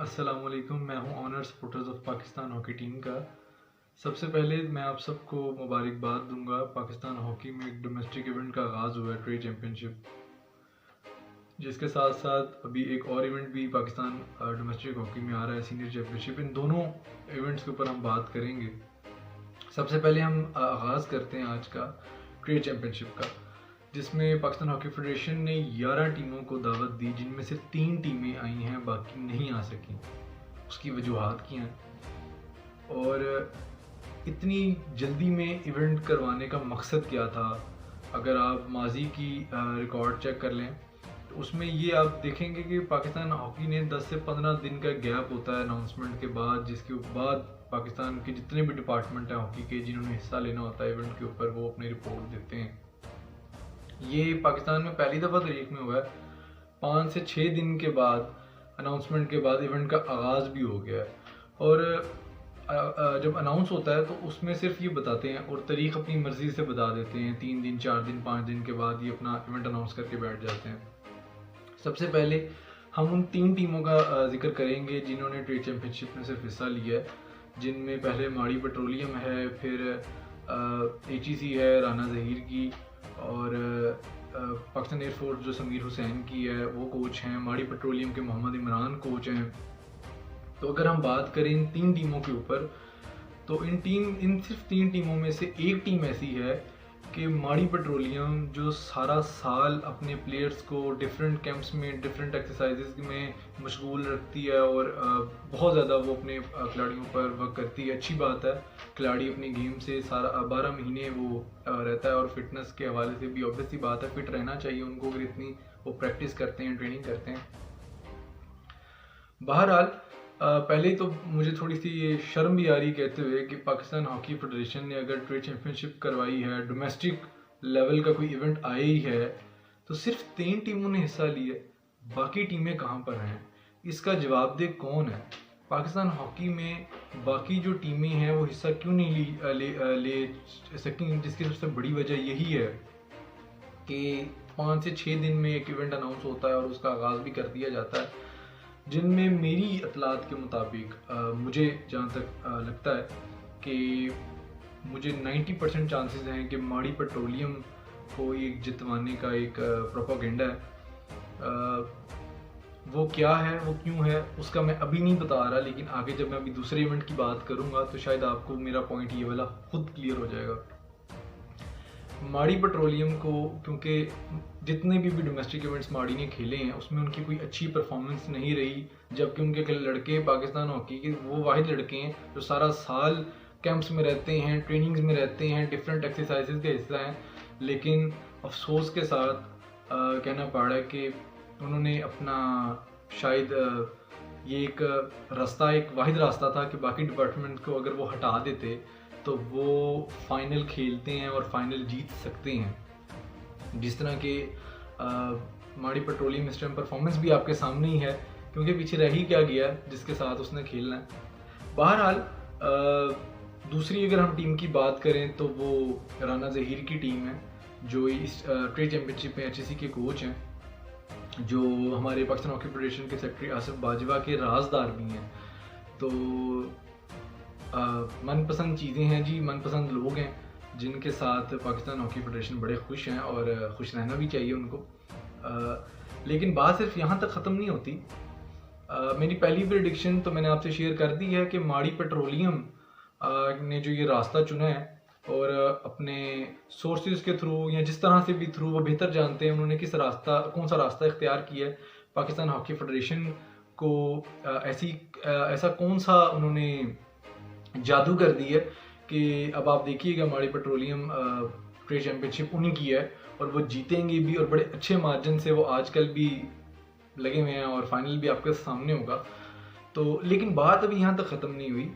अस्सलाम वालेकुम। मैं हूं honour supporters of Pakistan hockey team का। सबसे पहले मैं आप सबको मुबारकबाद दूंगा। पाकिस्तान हॉकी में एक डोमेस्टिक इवेंट का आगाज़ हुआ है, ट्रेड चैम्पियनशिप, जिसके साथ साथ अभी एक और इवेंट भी पाकिस्तान डोमेस्टिक हॉकी में आ रहा है, सीनियर चैम्पियनशिप। इन दोनों इवेंट्स के ऊपर हम बात करेंगे। सबसे पहले हम आगाज़ करते हैं आज का ट्रेड चैम्पियनशिप का, जिसमें पाकिस्तान हॉकी फेडरेशन ने 11 टीमों को दावत दी, जिनमें से 3 टीमें आई हैं, बाकी नहीं आ सकी। उसकी वजूहात की हैं, और इतनी जल्दी में इवेंट करवाने का मकसद क्या था। अगर आप माजी की रिकॉर्ड चेक कर लें तो उसमें ये आप देखेंगे कि पाकिस्तान हॉकी ने 10 से 15 दिन का गैप होता है अनाउंसमेंट के बाद, जिसके बाद पाकिस्तान के जितने भी डिपार्टमेंट हैं हॉकी के जिन्होंने हिस्सा लेना होता है इवेंट के ऊपर, वो अपनी रिपोर्ट देते हैं। ये पाकिस्तान में पहली दफ़ा तारीख में हुआ है। 5 से 6 दिन के बाद अनाउंसमेंट के बाद इवेंट का आगाज़ भी हो गया है। और जब अनाउंस होता है तो उसमें सिर्फ ये बताते हैं और तारीख अपनी मर्ज़ी से बता देते हैं। 3 दिन, 4 दिन, 5 दिन के बाद ये अपना इवेंट अनाउंस करके बैठ जाते हैं। सबसे पहले हम उन 3 टीमों का जिक्र करेंगे जिन्होंने ट्रेड चैम्पियनशिप में सिर्फ हिस्सा लिया है, जिनमें पहले माड़ी पेट्रोलियम है, फिर HEC है राना ज़हीर की, और पाकिस्तान एयरफोर्स जो समीर हुसैन की है वो कोच हैं, माड़ी पेट्रोलियम के मोहम्मद इमरान कोच हैं। तो अगर हम बात करें इन 3 टीमों के ऊपर, तो इन सिर्फ 3 टीमों में से एक टीम ऐसी है कि माड़ी पेट्रोलियम जो सारा साल अपने प्लेयर्स को डिफरेंट कैंप्स में, डिफरेंट एक्सरसाइजेज में मशगूल रखती है, और बहुत ज़्यादा वो अपने खिलाड़ियों पर वर्क करती है। अच्छी बात है, खिलाड़ी अपने गेम से सारा 12 महीने वो रहता है, और फिटनेस के हवाले से भी ऑब्वियसली बात है, फिट रहना चाहिए उनको अगर इतनी वो प्रैक्टिस करते हैं, ट्रेनिंग करते हैं। बहरहाल पहले तो मुझे थोड़ी सी ये शर्म भी आ रही कहते हुए कि पाकिस्तान हॉकी फेडरेशन ने अगर ट्रेड चैम्पियनशिप करवाई है, डोमेस्टिक लेवल का कोई इवेंट आया ही है, तो सिर्फ 3 टीमों ने हिस्सा लिया, बाकी टीमें कहाँ पर हैं? इसका जवाबदेह कौन है? पाकिस्तान हॉकी में बाकी जो टीमें हैं वो हिस्सा क्यों नहीं ले सकें? जिसकी सबसे बड़ी वजह यही है कि 5 से 6 दिन में एक इवेंट अनाउंस होता है और उसका आगाज़ भी कर दिया जाता है, जिनमें मेरी इतलात के मुताबिक मुझे जहाँ तक लगता है कि मुझे 90% चांसेस हैं कि माड़ी पेट्रोलियम को एक जितवाने का एक प्रोपेगेंडा है। वो क्या है, वो क्यों है, उसका मैं अभी नहीं बता रहा, लेकिन आगे जब मैं अभी दूसरे इवेंट की बात करूँगा तो शायद आपको मेरा पॉइंट ये वाला खुद क्लियर हो जाएगा। माड़ी पेट्रोलियम को, क्योंकि जितने भी डोमेस्टिक इवेंट्स माड़ी ने खेले हैं उसमें उनकी कोई अच्छी परफॉर्मेंस नहीं रही, जबकि उनके लड़के पाकिस्तान हॉकी के वो वाहिद लड़के हैं जो सारा साल कैंप्स में रहते हैं, ट्रेनिंग्स में रहते हैं, डिफरेंट एक्सरसाइजेज का हिस्सा हैं। लेकिन अफसोस के साथ कहना पड़ रहा है कि उन्होंने अपना शायद ये एक रास्ता, एक वाहिद रास्ता था कि बाकी डिपार्टमेंट को अगर वो हटा देते तो वो फाइनल खेलते हैं और फाइनल जीत सकते हैं। जिस तरह के माड़ी पेट्रोलियम इस टाइम परफॉर्मेंस भी आपके सामने ही है, क्योंकि पीछे रह ही क्या गया जिसके साथ उसने खेलना है। बहरहाल दूसरी अगर हम टीम की बात करें तो वो राना ज़हीर की टीम है, जो इस ट्रेड चैम्पियनशिप में HEC के कोच हैं, जो हमारे पाकिस्तान हॉकी फेडरेशन के सेक्रेटरी आसिफ बाजवा के राजदार भी हैं। तो मनपसंद चीज़ें हैं जी, मनपसंद लोग हैं जिनके साथ पाकिस्तान हॉकी फेडरेशन बड़े खुश हैं, और खुश रहना भी चाहिए उनको। लेकिन बात सिर्फ यहाँ तक ख़त्म नहीं होती। मेरी पहली प्रेडिक्शन तो मैंने आपसे शेयर कर दी है कि माड़ी पेट्रोलियम ने जो ये रास्ता चुना है, और अपने सोर्सेज के थ्रू या जिस तरह से भी थ्रू वो बेहतर जानते हैं उन्होंने कौन सा रास्ता इख्तियार किया है। पाकिस्तान हॉकी फेडरेशन को ऐसा कौन सा उन्होंने जादू कर दी है कि अब आप देखिएगा माड़ी पेट्रोलियम ट्रेड चैम्पियनशिप उन्हीं की है, और वो जीतेंगे भी, और बड़े अच्छे मार्जिन से वो आजकल भी लगे हुए हैं, और फाइनल भी आपके सामने होगा। तो लेकिन बात अभी यहाँ तक ख़त्म नहीं हुई।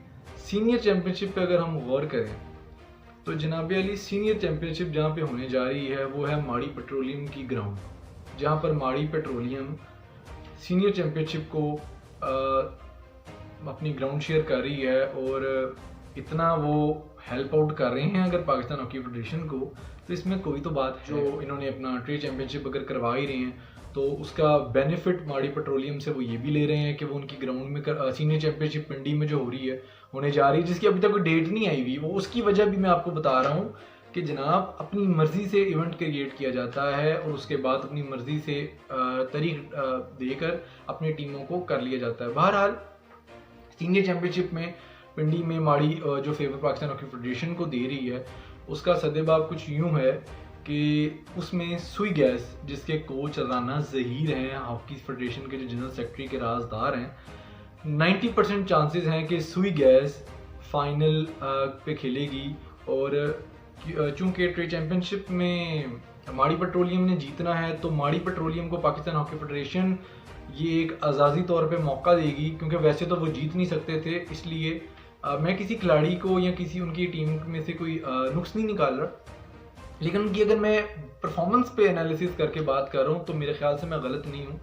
सीनियर चैम्पियनशिप पे अगर हम गौर करें तो जनाब अली, सीनियर चैम्पियनशिप जहाँ पे होने जा रही है वो है माड़ी पेट्रोलियम की ग्राउंड, जहाँ पर माड़ी पेट्रोलियम सीनियर चैम्पियनशिप को अपनी ग्राउंड शेयर कर रही है, और इतना वो हेल्प आउट कर रहे हैं अगर पाकिस्तान हॉकी फेडरेशन को, तो इसमें कोई तो बात है। जो इन्होंने अपना ट्रेड चैम्पियनशिप अगर करवा ही रहे हैं तो उसका बेनिफिट माड़ी पेट्रोलियम से वो ये भी ले रहे हैं कि वो उनकी ग्राउंड में सीनियर चैंपियनशिप पिंडी में जो हो रही है, होने जा रही है, जिसकी अभी तक कोई डेट नहीं आई हुई, वो उसकी वजह भी मैं आपको बता रहा हूँ कि जनाब अपनी मर्ज़ी से इवेंट क्रिएट किया जाता है और उसके बाद अपनी मर्ज़ी से तारीख देकर अपनी टीमों को कर लिया जाता है। बहरहाल सीनियर चैंपियनशिप में पिंडी में माड़ी जो फेवर पाकिस्तान हॉकी फेडरेशन को दे रही है, उसका सदेबाब कुछ यूँ है कि उसमें सुई गैस, जिसके कोच राना ज़हीर हैं, हॉकी फेडरेशन के जो जनरल सेक्रेटरी के राजदार हैं, 90% चांसेस हैं कि सुई गैस फाइनल पे खेलेगी। और चूँकि ट्रेड चैंपियनशिप में माड़ी पेट्रोलियम ने जीतना है, तो माड़ी पेट्रोलियम को पाकिस्तान हॉकी फेडरेशन ये एक आज़ादी तौर पे मौका देगी, क्योंकि वैसे तो वो जीत नहीं सकते थे। इसलिए मैं किसी खिलाड़ी को या किसी उनकी टीम में से कोई नुक्स नहीं निकाल रहा, लेकिन उनकी अगर मैं परफॉर्मेंस पे एनालिसिस करके बात कर रहा हूँ तो मेरे ख्याल से मैं गलत नहीं हूँ।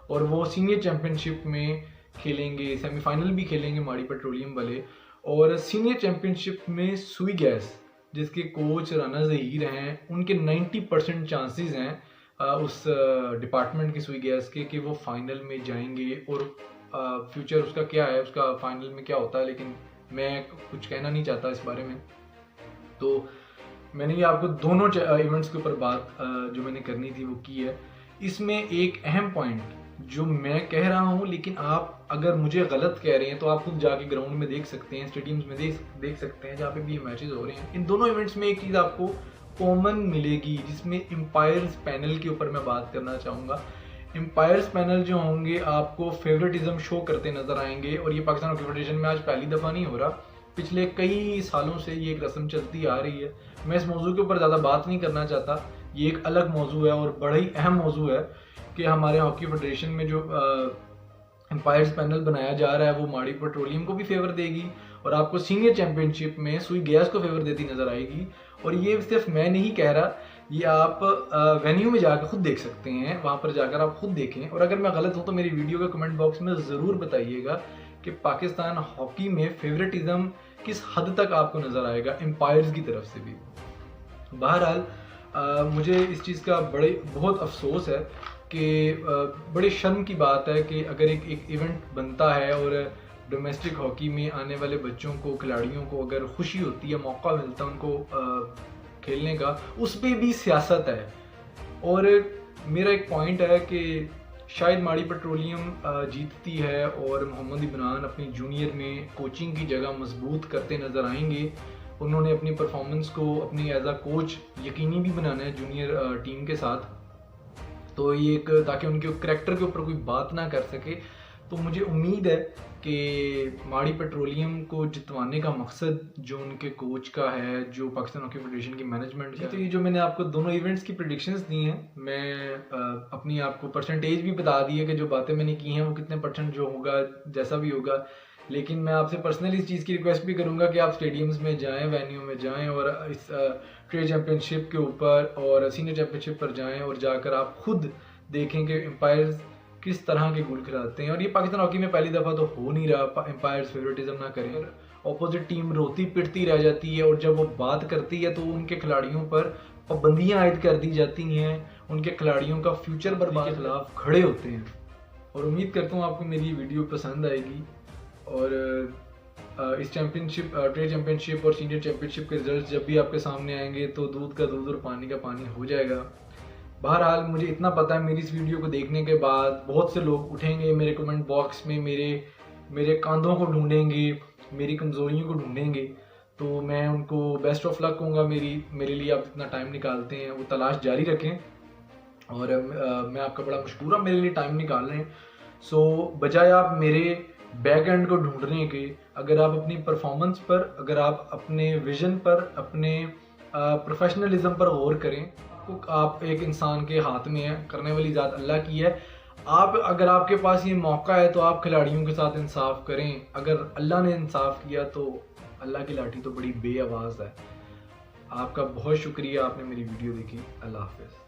और वो सीनियर चैंपियनशिप में खेलेंगे, सेमीफाइनल भी खेलेंगे माड़ी पेट्रोलियम वाले। और सीनियर चैंपियनशिप में सुई गैस, जिसके कोच राना ज़हीर हैं, उनके 90% चांसेस हैं उस डिपार्टमेंट की सुई गैस के कि वो फाइनल में जाएंगे। और फ्यूचर उसका क्या है, उसका फाइनल में क्या होता है, लेकिन मैं कुछ कहना नहीं चाहता इस बारे में। तो मैंने ये आपको दोनों इवेंट्स के ऊपर बात जो मैंने करनी थी वो की है। इसमें एक अहम पॉइंट जो मैं कह रहा हूँ, लेकिन आप अगर मुझे गलत कह रहे हैं तो आप खुद जाके ग्राउंड में देख सकते हैं, स्टेडियम्स में देख सकते हैं जहाँ पे भी मैचेस हो रहे हैं। इन दोनों इवेंट्स में एक चीज़ आपको कॉमन मिलेगी, जिसमें एम्पायर्स पैनल के ऊपर मैं बात करना चाहूँगा। एम्पायर्स पैनल जो होंगे आपको फेवरेटिज्म शो करते नजर आएंगे, और ये पाकिस्तान हॉकी फेडरेशन में आज पहली दफ़ा नहीं हो रहा, पिछले कई सालों से ये एक रस्म चलती आ रही है। मैं इस मौजू के ऊपर ज़्यादा बात नहीं करना चाहता, ये एक अलग मौजू है और बड़ा ही अहम मौजू है कि हमारे हॉकी फेडरेशन में जो एम्पायर्स पैनल बनाया जा रहा है वो माड़ी पेट्रोलियम को भी फेवर देगी और आपको सीनियर चैंपियनशिप में सुई गैस को फेवर देती नज़र आएगी। और ये सिर्फ मैं नहीं कह रहा, ये आप वेन्यू में जाकर खुद देख सकते हैं, वहाँ पर जाकर आप खुद देखें। और अगर मैं गलत हूँ तो मेरी वीडियो के कमेंट बॉक्स में ज़रूर बताइएगा कि पाकिस्तान हॉकी में फेवरेटिज्म किस हद तक आपको नज़र आएगा एम्पायर्स की तरफ से भी। बहरहाल मुझे इस चीज़ का बहुत अफसोस है कि बड़े शर्म की बात है कि अगर एक इवेंट बनता है और डोमेस्टिक हॉकी में आने वाले बच्चों को, खिलाड़ियों को अगर खुशी होती है, मौका मिलता है उनको खेलने का, उस पर भी सियासत है। और मेरा एक पॉइंट है कि शायद माड़ी पेट्रोलियम जीतती है और मोहम्मद इमरान अपनी जूनियर में कोचिंग की जगह मजबूत करते नज़र आएंगे। उन्होंने अपनी परफॉर्मेंस को अपनी एज अ कोच यकीनी भी बनाना है जूनियर टीम के साथ, तो ये एक ताकि उनके करैक्टर के ऊपर कोई बात ना कर सके। तो मुझे उम्मीद है कि माड़ी पेट्रोलियम को जितवाने का मकसद जो उनके कोच का है, जो पाकिस्तान हॉकी फेडरेशन की मैनेजमेंट का। तो ये जो मैंने आपको दोनों इवेंट्स की प्रेडिक्शंस दी हैं, मैं अपनी आपको परसेंटेज भी बता दी है कि जो बातें मैंने की हैं वो कितने % जो होगा, जैसा भी होगा। लेकिन मैं आपसे पर्सनली इस चीज़ की रिक्वेस्ट भी करूँगा कि आप स्टेडियम्स में जाएँ, वेन्यू में जाएँ और इस ट्रेड चैंपियनशिप के ऊपर और सीनियर चैंपियनशिप पर जाएँ और जाकर आप खुद देखें कि एम्पायर्स किस तरह के गोल खिलाते हैं। और ये पाकिस्तान हॉकी में पहली दफ़ा तो हो नहीं रहा, एम्पायर्स फेवरेटिज्म ना करें, ऑपोजिट टीम रोती पिटती रह जाती है और जब वो बात करती है तो उनके खिलाड़ियों पर पाबंदियाँ आयद कर दी जाती हैं, उनके खिलाड़ियों का फ्यूचर बर्बाद के खिलाफ खड़े होते हैं। और उम्मीद करता हूँ आपको मेरी वीडियो पसंद आएगी और इस चैंपियनशिप, ट्रेड चैंपियनशिप और सीनियर चैंपियनशिप के रिजल्ट जब भी आपके सामने आएंगे तो दूध का दूध और पानी का पानी हो जाएगा। बहरहाल मुझे इतना पता है, मेरी इस वीडियो को देखने के बाद बहुत से लोग उठेंगे मेरे कमेंट बॉक्स में, मेरे कंधों को ढूंढेंगे, मेरी कमज़ोरियों को ढूंढेंगे, तो मैं उनको बेस्ट ऑफ लक कहूँगा। मेरे लिए आप इतना टाइम निकालते हैं, वो तलाश जारी रखें और मैं आपका बड़ा मशकूर हूँ, मेरे लिए टाइम निकाल रहे हैं। सो बजाय आप मेरे बैक एंड को ढूंढने के, अगर आप अपनी परफॉर्मेंस पर, अगर आप अपने विजन पर, अपने प्रोफेशनलिज्म पर गौर करें। आप एक इंसान के हाथ में है, करने वाली ज़ात अल्लाह की है। अगर आपके पास ये मौका है तो आप खिलाड़ियों के साथ इंसाफ करें। अगर अल्लाह ने इंसाफ किया तो अल्लाह की लाठी तो बड़ी बेआवाज़ है। आपका बहुत शुक्रिया, आपने मेरी वीडियो देखी। अल्लाह हाफ़िज़।